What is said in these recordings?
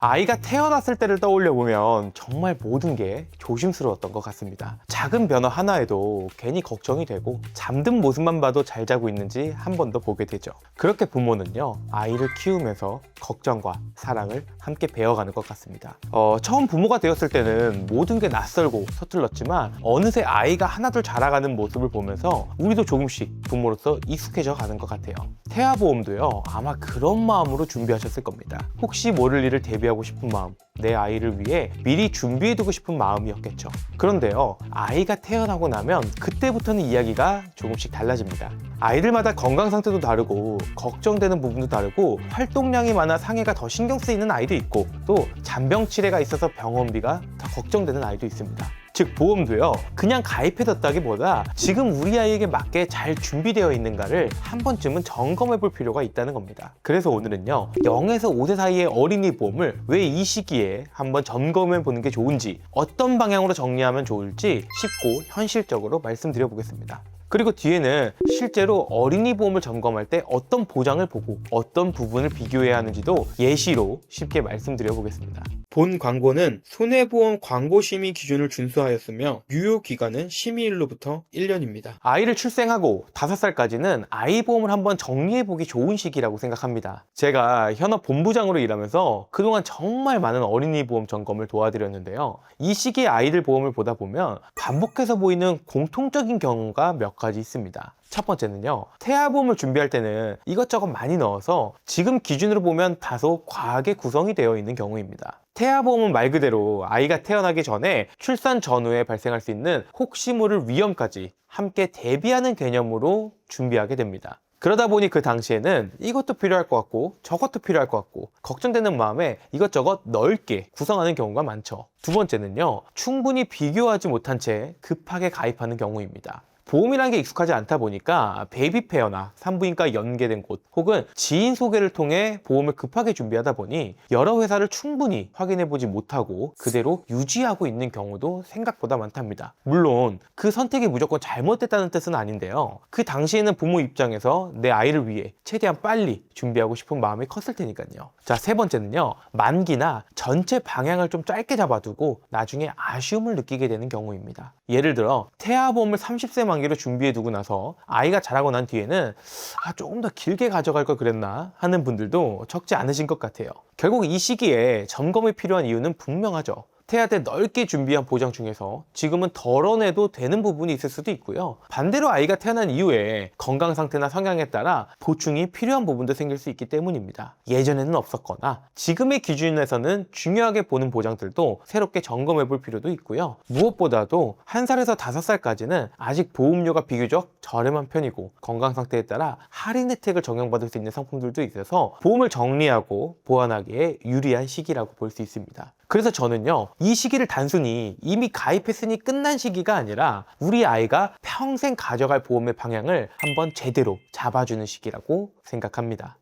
아이가 태어났을 때를 떠올려 보면 정말 모든 게 조심스러웠던 것 같습니다. 작은 변화 하나에도 괜히 걱정이 되고 잠든 모습만 봐도 잘 자고 있는지 한 번 더 보게 되죠. 그렇게 부모는요, 아이를 키우면서 걱정과 사랑을 함께 배워가는 것 같습니다. 처음 부모가 되었을 때는 모든 게 낯설고 서툴렀지만 어느새 아이가 하나둘 자라가는 모습을 보면서 우리도 조금씩 부모로서 익숙해져 가는 것 같아요. 태아보험도요, 아마 그런 마음으로 준비하셨을 겁니다. 혹시 모를 일을 대비하고 싶은 마음, 내 아이를 위해 미리 준비해두고 싶은 마음이었겠죠. 그런데요, 아이가 태어나고 나면 그때부터는 이야기가 조금씩 달라집니다. 아이들마다 건강 상태도 다르고 걱정되는 부분도 다르고 활동량이 많아 상해가 더 신경 쓰이는 아이도 있고 또 잔병 치레가 있어서 병원비가 더 걱정되는 아이도 있습니다. 즉 보험도요, 그냥 가입해뒀다기보다 지금 우리 아이에게 맞게 잘 준비되어 있는가를 한 번쯤은 점검해 볼 필요가 있다는 겁니다. 그래서 오늘은요, 0에서 5세 사이의 어린이 보험을 왜 이 시기에 한번 점검해 보는 게 좋은지, 어떤 방향으로 정리하면 좋을지 쉽고 현실적으로 말씀드려 보겠습니다. 그리고 뒤에는 실제로 어린이 보험을 점검할 때 어떤 보장을 보고 어떤 부분을 비교해야 하는지도 예시로 쉽게 말씀드려 보겠습니다. 본 광고는 손해보험 광고심의 기준을 준수하였으며 유효 기간은 심의일로부터 1년입니다. 아이를 출생하고 5살까지는 아이 보험을 한번 정리해보기 좋은 시기라고 생각합니다. 제가 현업 본부장으로 일하면서 그동안 정말 많은 어린이 보험 점검을 도와드렸는데요. 이 시기에 아이들 보험을 보다 보면 반복해서 보이는 공통적인 경우가 몇 가지 있습니다. 첫 번째는요, 태아보험을 준비할 때는 이것저것 많이 넣어서 지금 기준으로 보면 다소 과하게 구성이 되어 있는 경우입니다. 태아보험은 말 그대로 아이가 태어나기 전에 출산 전후에 발생할 수 있는 혹시 모를 위험까지 함께 대비하는 개념으로 준비하게 됩니다. 그러다 보니 그 당시에는 이것도 필요할 것 같고 저것도 필요할 것 같고 걱정되는 마음에 이것저것 넓게 구성하는 경우가 많죠. 두 번째는요, 충분히 비교하지 못한 채 급하게 가입하는 경우입니다. 보험이라는 게 익숙하지 않다 보니까 베이비페어나 산부인과 연계된 곳 혹은 지인 소개를 통해 보험을 급하게 준비하다 보니 여러 회사를 충분히 확인해보지 못하고 그대로 유지하고 있는 경우도 생각보다 많답니다. 물론 그 선택이 무조건 잘못됐다는 뜻은 아닌데요, 그 당시에는 부모 입장에서 내 아이를 위해 최대한 빨리 준비하고 싶은 마음이 컸을 테니까요. 자, 세 번째는요, 만기나 전체 방향을 좀 짧게 잡아두고 나중에 아쉬움을 느끼게 되는 경우입니다. 예를 들어 태아보험을 30세 만기로 준비해두고 나서 아이가 자라고 난 뒤에는 조금 더 길게 가져갈 걸 그랬나 하는 분들도 적지 않으신 것 같아요. 결국 이 시기에 점검이 필요한 이유는 분명하죠. 태아 때 넓게 준비한 보장 중에서 지금은 덜어내도 되는 부분이 있을 수도 있고요. 반대로 아이가 태어난 이후에 건강 상태나 성향에 따라 보충이 필요한 부분도 생길 수 있기 때문입니다. 예전에는 없었거나 지금의 기준에서는 중요하게 보는 보장들도 새롭게 점검해 볼 필요도 있고요. 무엇보다도 1살에서 5살까지는 아직 보험료가 비교적 저렴한 편이고 건강 상태에 따라 할인 혜택을 적용받을 수 있는 상품들도 있어서 보험을 정리하고 보완하기에 유리한 시기라고 볼 수 있습니다. 그래서 저는요, 이 시기를 단순히 이미 가입했으니 끝난 시기가 아니라 우리 아이가 평생 가져갈 보험의 방향을 한번 제대로 잡아주는 시기라고 생각합니다.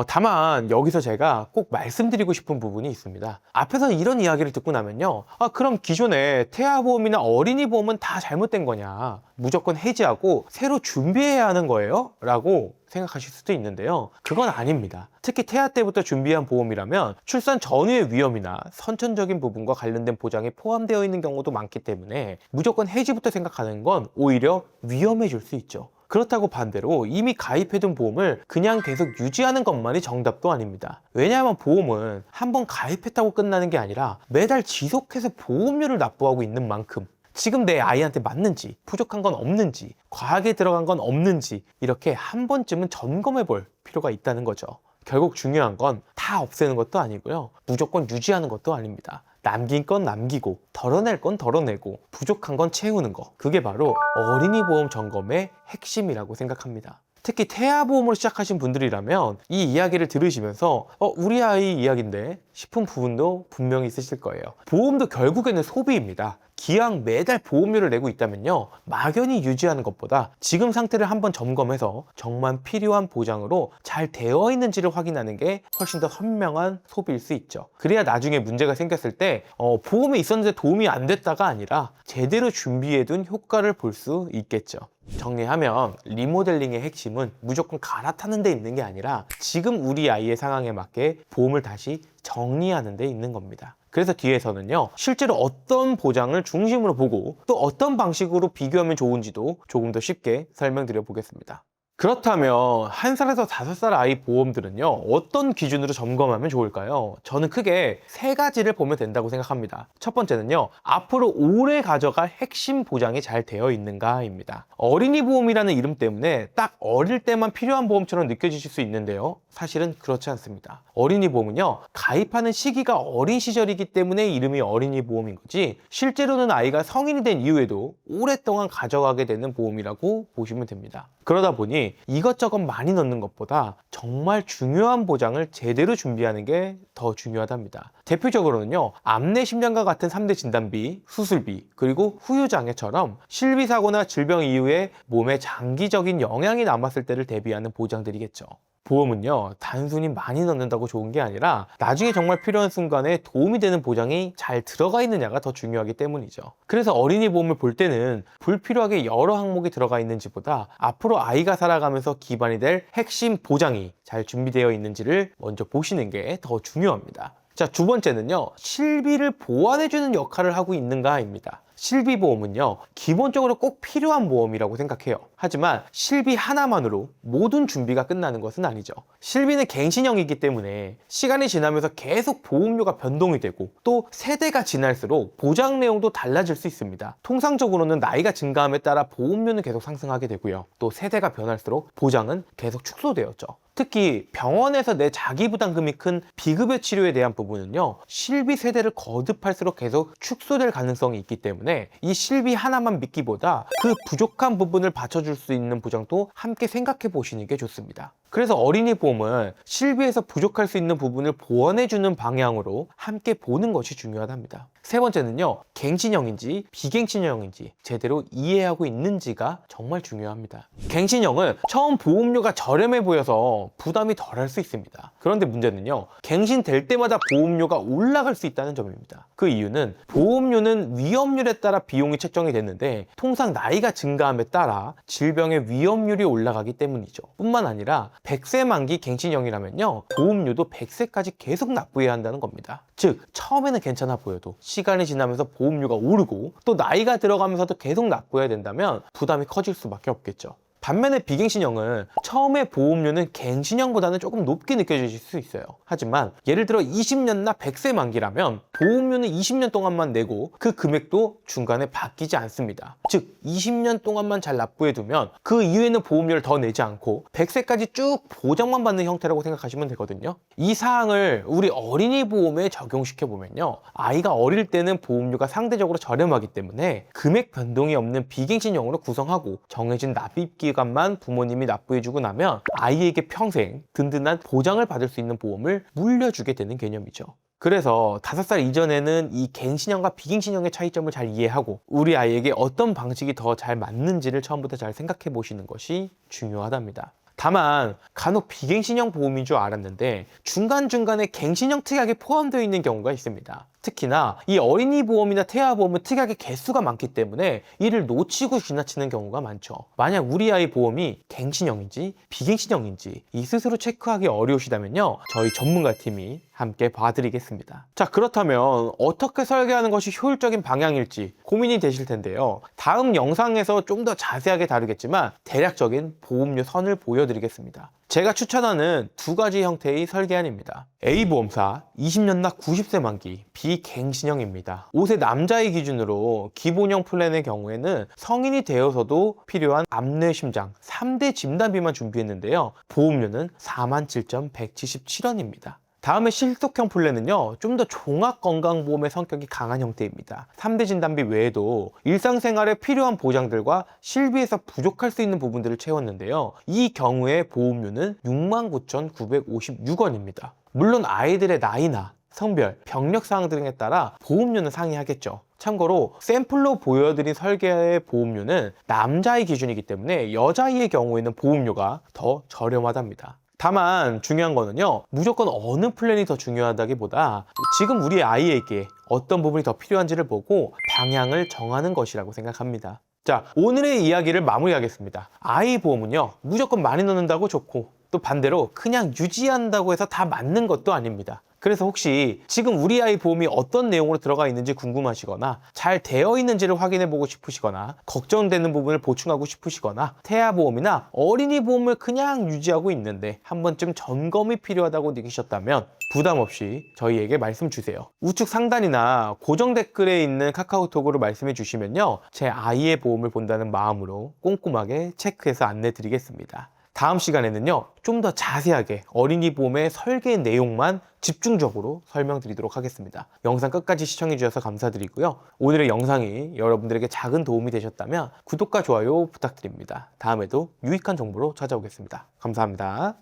다만 여기서 제가 꼭 말씀드리고 싶은 부분이 있습니다. 앞에서 이런 이야기를 듣고 나면요, 그럼 기존에 태아보험이나 어린이 보험은 다 잘못된 거냐, 무조건 해지하고 새로 준비해야 하는 거예요? 라고 생각하실 수도 있는데요, 그건 아닙니다. 특히 태아 때부터 준비한 보험이라면 출산 전후의 위험이나 선천적인 부분과 관련된 보장이 포함되어 있는 경우도 많기 때문에 무조건 해지부터 생각하는 건 오히려 위험해질 수 있죠. 그렇다고 반대로 이미 가입해둔 보험을 그냥 계속 유지하는 것만이 정답도 아닙니다. 왜냐하면 보험은 한번 가입했다고 끝나는 게 아니라 매달 지속해서 보험료를 납부하고 있는 만큼 지금 내 아이한테 맞는지, 부족한 건 없는지, 과하게 들어간 건 없는지 이렇게 한 번쯤은 점검해 볼 필요가 있다는 거죠. 결국 중요한 건 다 없애는 것도 아니고요, 무조건 유지하는 것도 아닙니다. 남긴 건 남기고 덜어낼 건 덜어내고 부족한 건 채우는 거, 그게 바로 어린이 보험 점검의 핵심이라고 생각합니다. 특히 태아보험으로 시작하신 분들이라면 이 이야기를 들으시면서 우리 아이 이야기인데 싶은 부분도 분명히 있으실 거예요. 보험도 결국에는 소비입니다. 기왕 매달 보험료를 내고 있다면요, 막연히 유지하는 것보다 지금 상태를 한번 점검해서 정말 필요한 보장으로 잘 되어 있는지를 확인하는 게 훨씬 더 현명한 소비일 수 있죠. 그래야 나중에 문제가 생겼을 때 보험에 있었는데 도움이 안 됐다가 아니라 제대로 준비해둔 효과를 볼 수 있겠죠. 정리하면 리모델링의 핵심은 무조건 갈아타는 데 있는 게 아니라 지금 우리 아이의 상황에 맞게 보험을 다시 정리하는 데 있는 겁니다. 그래서 뒤에서는요, 실제로 어떤 보장을 중심으로 보고 또 어떤 방식으로 비교하면 좋은지도 조금 더 쉽게 설명드려 보겠습니다. 그렇다면 1살에서 5살 아이 보험들은요, 어떤 기준으로 점검하면 좋을까요? 저는 크게 3가지를 보면 된다고 생각합니다. 첫 번째는요, 앞으로 오래 가져갈 핵심 보장이 잘 되어 있는가입니다. 어린이 보험이라는 이름 때문에 딱 어릴 때만 필요한 보험처럼 느껴지실 수 있는데요, 사실은 그렇지 않습니다. 어린이 보험은요, 가입하는 시기가 어린 시절이기 때문에 이름이 어린이 보험인 거지, 실제로는 아이가 성인이 된 이후에도 오랫동안 가져가게 되는 보험이라고 보시면 됩니다. 그러다 보니 이것저것 많이 넣는 것보다 정말 중요한 보장을 제대로 준비하는 게 더 중요하답니다. 대표적으로는요, 암내 심장과 같은 3대 진단비, 수술비, 그리고 후유장애처럼 실비사고나 질병 이후에 몸에 장기적인 영향이 남았을 때를 대비하는 보장들이겠죠. 보험은요, 단순히 많이 넣는다고 좋은 게 아니라 나중에 정말 필요한 순간에 도움이 되는 보장이 잘 들어가 있느냐가 더 중요하기 때문이죠. 그래서 어린이 보험을 볼 때는 불필요하게 여러 항목이 들어가 있는지보다 앞으로 아이가 살아가면서 기반이 될 핵심 보장이 잘 준비되어 있는지를 먼저 보시는 게 더 중요합니다. 자, 두 번째는요, 실비를 보완해주는 역할을 하고 있는가입니다. 실비보험은요, 기본적으로 꼭 필요한 보험이라고 생각해요. 하지만 실비 하나만으로 모든 준비가 끝나는 것은 아니죠. 실비는 갱신형이기 때문에 시간이 지나면서 계속 보험료가 변동이 되고 또 세대가 지날수록 보장 내용도 달라질 수 있습니다. 통상적으로는 나이가 증가함에 따라 보험료는 계속 상승하게 되고요. 또 세대가 변할수록 보장은 계속 축소되었죠. 특히 병원에서 내 자기부담금이 큰 비급여 치료에 대한 부분은요, 실비 세대를 거듭할수록 계속 축소될 가능성이 있기 때문에 이 실비 하나만 믿기보다 그 부족한 부분을 받쳐줄 수 있는 보장도 함께 생각해 보시는 게 좋습니다. 그래서 어린이 보험은 실비에서 부족할 수 있는 부분을 보완해주는 방향으로 함께 보는 것이 중요하답니다. 세 번째는요, 갱신형인지 비갱신형인지 제대로 이해하고 있는지가 정말 중요합니다. 갱신형은 처음 보험료가 저렴해 보여서 부담이 덜할 수 있습니다. 그런데 문제는요, 갱신될 때마다 보험료가 올라갈 수 있다는 점입니다. 그 이유는 보험료는 위험률에 따라 비용이 책정이 됐는데 통상 나이가 증가함에 따라 질병의 위험률이 올라가기 때문이죠. 뿐만 아니라 100세 만기 갱신형이라면요, 보험료도 100세까지 계속 납부해야 한다는 겁니다. 즉 처음에는 괜찮아 보여도 시간이 지나면서 보험료가 오르고 또 나이가 들어가면서도 계속 납부해야 된다면 부담이 커질 수밖에 없겠죠. 반면에 비갱신형은 처음에 보험료는 갱신형보다는 조금 높게 느껴지실 수 있어요. 하지만 예를 들어 20년나 100세 만기라면 보험료는 20년 동안만 내고 그 금액도 중간에 바뀌지 않습니다. 즉 20년 동안만 잘 납부해두면 그 이후에는 보험료를 더 내지 않고 100세까지 쭉 보장만 받는 형태라고 생각하시면 되거든요. 이 사항을 우리 어린이 보험에 적용시켜보면요, 아이가 어릴 때는 보험료가 상대적으로 저렴하기 때문에 금액 변동이 없는 비갱신형으로 구성하고 정해진 납입 기간만 부모님이 납부해주고 나면 아이에게 평생 든든한 보장을 받을 수 있는 보험을 물려주게 되는 개념이죠. 그래서 5살 이전에는 이 갱신형과 비갱신형의 차이점을 잘 이해하고 우리 아이에게 어떤 방식이 더 잘 맞는지를 처음부터 잘 생각해 보시는 것이 중요하답니다. 다만 간혹 비갱신형 보험인 줄 알았는데 중간중간에 갱신형 특약이 포함되어 있는 경우가 있습니다. 특히나 이 어린이 보험이나 태아 보험은 특약의 개수가 많기 때문에 이를 놓치고 지나치는 경우가 많죠. 만약 우리 아이 보험이 갱신형인지 비갱신형인지 이 스스로 체크하기 어려우시다면요, 저희 전문가 팀이 함께 봐드리겠습니다. 자, 그렇다면 어떻게 설계하는 것이 효율적인 방향일지 고민이 되실 텐데요, 다음 영상에서 좀 더 자세하게 다루겠지만 대략적인 보험료 선을 보여드리겠습니다. 제가 추천하는 2가지 형태의 설계안입니다. A보험사 20년나 90세 만기 비갱신형입니다. 5세 남자의 기준으로 기본형 플랜의 경우에는 성인이 되어서도 필요한 암내 심장 3대 진단비만 준비했는데요, 보험료는 47,177원입니다. 다음에 실속형 플랜은요, 좀 더 종합건강보험의 성격이 강한 형태입니다. 3대 진단비 외에도 일상생활에 필요한 보장들과 실비에서 부족할 수 있는 부분들을 채웠는데요, 이 경우에 보험료는 69,956원입니다. 물론 아이들의 나이나 성별, 병력사항 등에 따라 보험료는 상이하겠죠. 참고로 샘플로 보여드린 설계의 보험료는 남자의 기준이기 때문에 여자아이의 경우에는 보험료가 더 저렴하답니다. 다만 중요한 거는요, 무조건 어느 플랜이 더 중요하다기보다 지금 우리 아이에게 어떤 부분이 더 필요한지를 보고 방향을 정하는 것이라고 생각합니다. 자, 오늘의 이야기를 마무리하겠습니다. 아이 보험은요, 무조건 많이 넣는다고 좋고, 또 반대로 그냥 유지한다고 해서 다 맞는 것도 아닙니다. 그래서 혹시 지금 우리 아이 보험이 어떤 내용으로 들어가 있는지 궁금하시거나 잘 되어 있는지를 확인해 보고 싶으시거나 걱정되는 부분을 보충하고 싶으시거나 태아 보험이나 어린이 보험을 그냥 유지하고 있는데 한 번쯤 점검이 필요하다고 느끼셨다면 부담 없이 저희에게 말씀 주세요. 우측 상단이나 고정 댓글에 있는 카카오톡으로 말씀해 주시면요, 제 아이의 보험을 본다는 마음으로 꼼꼼하게 체크해서 안내 드리겠습니다. 다음 시간에는요, 좀 더 자세하게 어린이 보험의 설계 내용만 집중적으로 설명드리도록 하겠습니다. 영상 끝까지 시청해 주셔서 감사드리고요. 오늘의 영상이 여러분들에게 작은 도움이 되셨다면 구독과 좋아요 부탁드립니다. 다음에도 유익한 정보로 찾아오겠습니다. 감사합니다.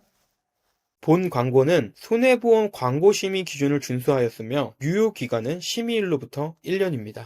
본 광고는 손해보험 광고심의 기준을 준수하였으며 유효기간은 심의일로부터 1년입니다.